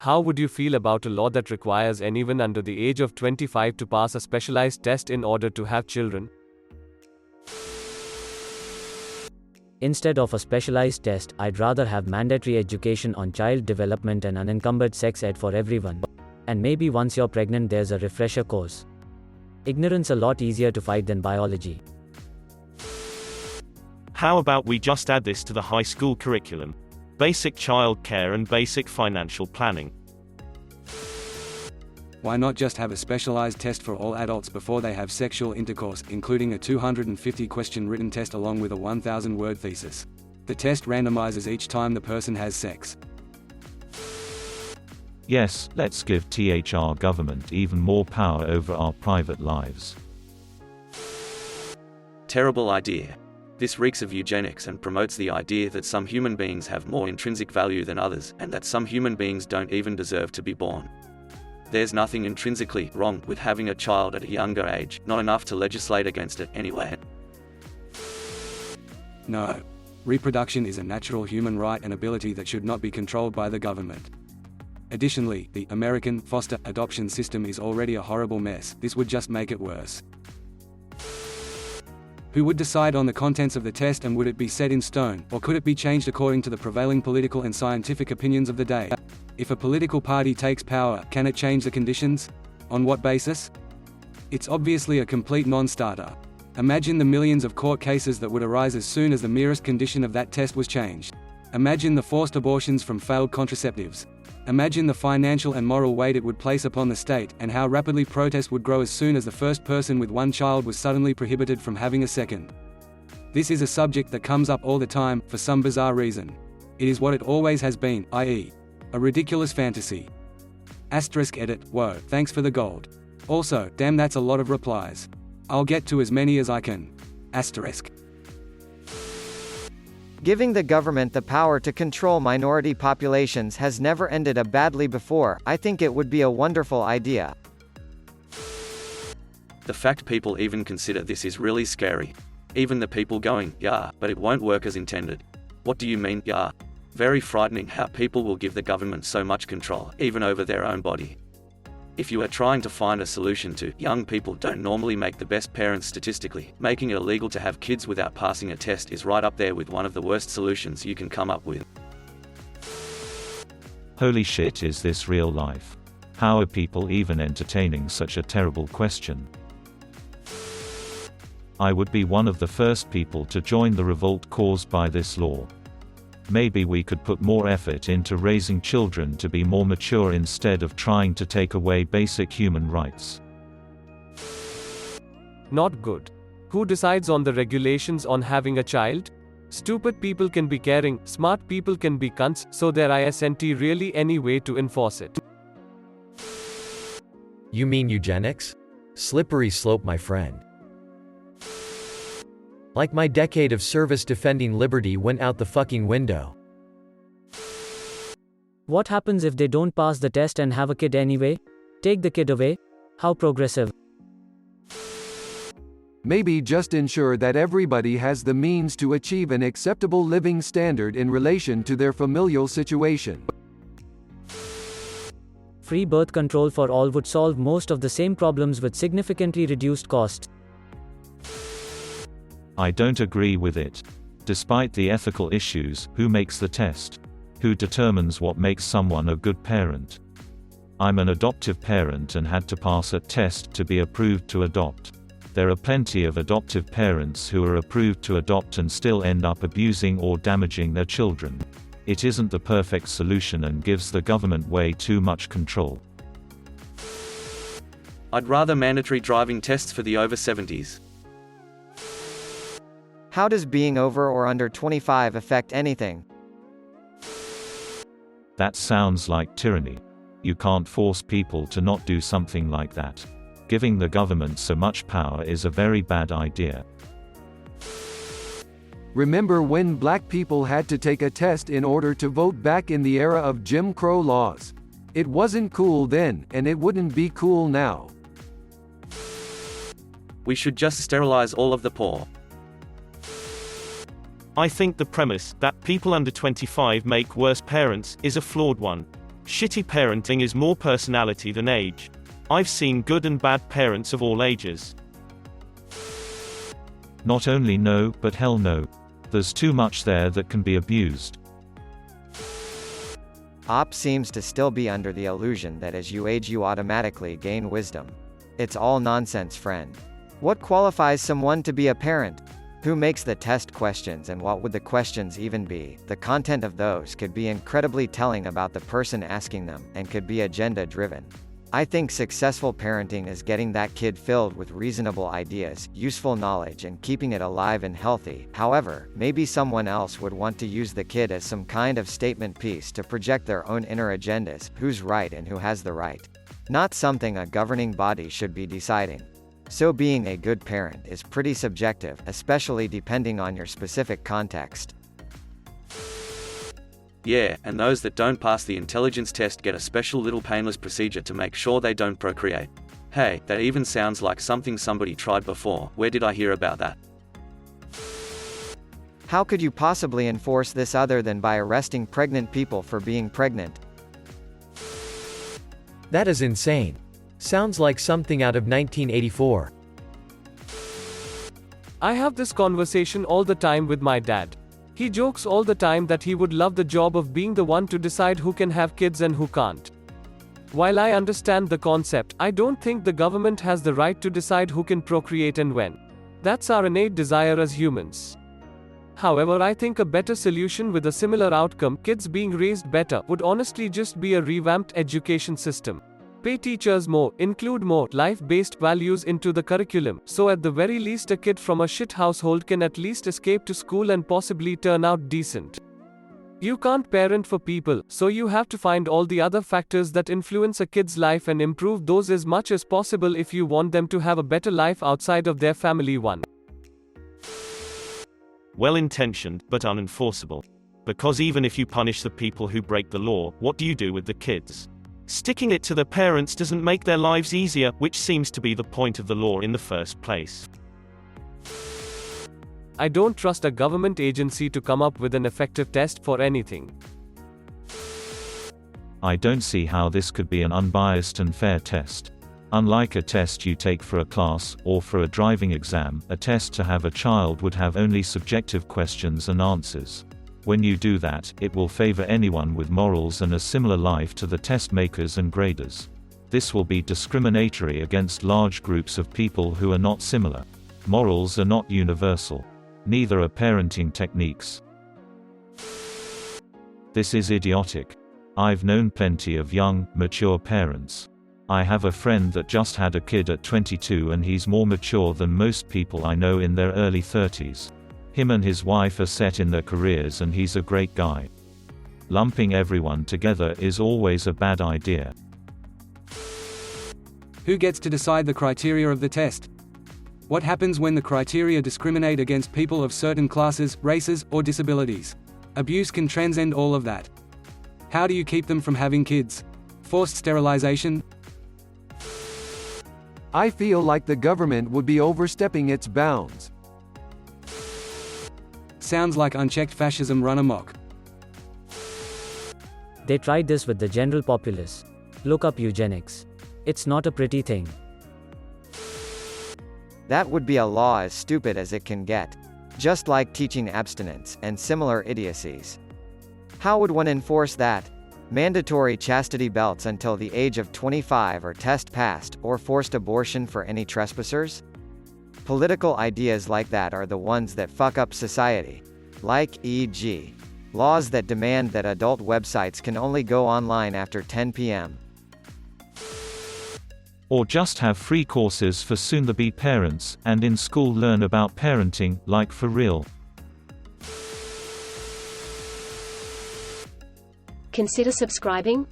How would you feel about a law that requires anyone under the age of 25 to pass a specialized test in order to have children? Instead of a specialized test, I'd rather have mandatory education on child development and unencumbered sex ed for everyone. And maybe once you're pregnant there's a refresher course. Ignorance a lot easier to fight than biology. How about we just add this to the high school curriculum? Basic child care and basic financial planning. Why not just have a specialized test for all adults before they have sexual intercourse, including a 250-question written test along with a 1,000-word thesis? The test randomizes each time the person has sex. Yes, let's give our government even more power over our private lives. Terrible idea. This reeks of eugenics and promotes the idea that some human beings have more intrinsic value than others, and that some human beings don't even deserve to be born. There's nothing intrinsically wrong with having a child at a younger age, not enough to legislate against it anyway. No. Reproduction is a natural human right and ability that should not be controlled by the government. Additionally, the American foster adoption system is already a horrible mess. This would just make it worse. Who would decide on the contents of the test, and would it be set in stone, or could it be changed according to the prevailing political and scientific opinions of the day? If a political party takes power, can it change the conditions? On what basis? It's obviously a complete non-starter. Imagine the millions of court cases that would arise as soon as the merest condition of that test was changed. Imagine the forced abortions from failed contraceptives. Imagine the financial and moral weight it would place upon the state, and how rapidly protest would grow as soon as the first person with one child was suddenly prohibited from having a second. This is a subject that comes up all the time, for some bizarre reason. It is what it always has been, i.e., a ridiculous fantasy. *edit, whoa, thanks for the gold. Also, damn, that's a lot of replies. I'll get to as many as I can. *. Giving the government the power to control minority populations has never ended up badly before. I think it would be a wonderful idea. The fact people even consider this is really scary. Even the people going, yeah, but it won't work as intended. What do you mean, yeah? Very frightening how people will give the government so much control, even over their own body. If you are trying to find a solution to young people don't normally make the best parents statistically, making it illegal to have kids without passing a test is right up there with one of the worst solutions you can come up with. Holy shit, is this real life? How are people even entertaining such a terrible question? I would be one of the first people to join the revolt caused by this law. Maybe we could put more effort into raising children to be more mature instead of trying to take away basic human rights. Not good. Who decides on the regulations on having a child? Stupid people can be caring, smart people can be cunts, so there isn't really any way to enforce it. You mean eugenics? Slippery slope, my friend. Like my decade of service defending liberty went out the fucking window. What happens if they don't pass the test and have a kid anyway? Take the kid away? How progressive. Maybe just ensure that everybody has the means to achieve an acceptable living standard in relation to their familial situation. Free birth control for all would solve most of the same problems with significantly reduced costs. I don't agree with it. Despite the ethical issues, who makes the test? Who determines what makes someone a good parent? I'm an adoptive parent and had to pass a test to be approved to adopt. There are plenty of adoptive parents who are approved to adopt and still end up abusing or damaging their children. It isn't the perfect solution and gives the government way too much control. I'd rather mandatory driving tests for the over 70s. How does being over or under 25 affect anything? That sounds like tyranny. You can't force people to not do something like that. Giving the government so much power is a very bad idea. Remember when black people had to take a test in order to vote back in the era of Jim Crow laws? It wasn't cool then, and it wouldn't be cool now. We should just sterilize all of the poor. I think the premise that people under 25 make worse parents is a flawed one. Shitty parenting is more personality than age. I've seen good and bad parents of all ages. Not only no, but hell no. There's too much there that can be abused. Op seems to still be under the illusion that as you age you automatically gain wisdom. It's all nonsense, friend. What qualifies someone to be a parent? Who makes the test questions and what would the questions even be? The content of those could be incredibly telling about the person asking them, and could be agenda-driven. I think successful parenting is getting that kid filled with reasonable ideas, useful knowledge and keeping it alive and healthy. However, maybe someone else would want to use the kid as some kind of statement piece to project their own inner agendas, who's right and who has the right. Not something a governing body should be deciding. So being a good parent is pretty subjective, especially depending on your specific context. Yeah, and those that don't pass the intelligence test get a special little painless procedure to make sure they don't procreate. Hey, that even sounds like something somebody tried before. Where did I hear about that? How could you possibly enforce this other than by arresting pregnant people for being pregnant? That is insane. Sounds like something out of 1984. I have this conversation all the time with my dad. He jokes all the time that he would love the job of being the one to decide who can have kids and who can't. While I understand the concept, I don't think the government has the right to decide who can procreate and when. That's our innate desire as humans. However, I think a better solution with a similar outcome, kids being raised better, would honestly just be a revamped education system. Pay teachers more, include more life-based values into the curriculum, so at the very least a kid from a shit household can at least escape to school and possibly turn out decent. You can't parent for people, so you have to find all the other factors that influence a kid's life and improve those as much as possible if you want them to have a better life outside of their family one. Well-intentioned, but unenforceable. Because even if you punish the people who break the law, what do you do with the kids? Sticking it to the parents doesn't make their lives easier, which seems to be the point of the law in the first place. I don't trust a government agency to come up with an effective test for anything. I don't see how this could be an unbiased and fair test. Unlike a test you take for a class, or for a driving exam, a test to have a child would have only subjective questions and answers. When you do that, it will favor anyone with morals and a similar life to the test makers and graders. This will be discriminatory against large groups of people who are not similar. Morals are not universal. Neither are parenting techniques. This is idiotic. I've known plenty of young, mature parents. I have a friend that just had a kid at 22 and he's more mature than most people I know in their early 30s. Him and his wife are set in their careers and he's a great guy. Lumping everyone together is always a bad idea. Who gets to decide the criteria of the test? What happens when the criteria discriminate against people of certain classes, races, or disabilities? Abuse can transcend all of that. How do you keep them from having kids? Forced sterilization? I feel like the government would be overstepping its bounds. Sounds like unchecked fascism run amok. They tried this with the general populace. Look up eugenics. It's not a pretty thing. That would be a law as stupid as it can get. Just like teaching abstinence, and similar idiocies. How would one enforce that? Mandatory chastity belts until the age of 25 or test passed, or forced abortion for any trespassers? Political ideas like that are the ones that fuck up society. Like, e.g., laws that demand that adult websites can only go online after 10 p.m. Or just have free courses for soon-to-be parents, and in school learn about parenting, like for real. Consider subscribing.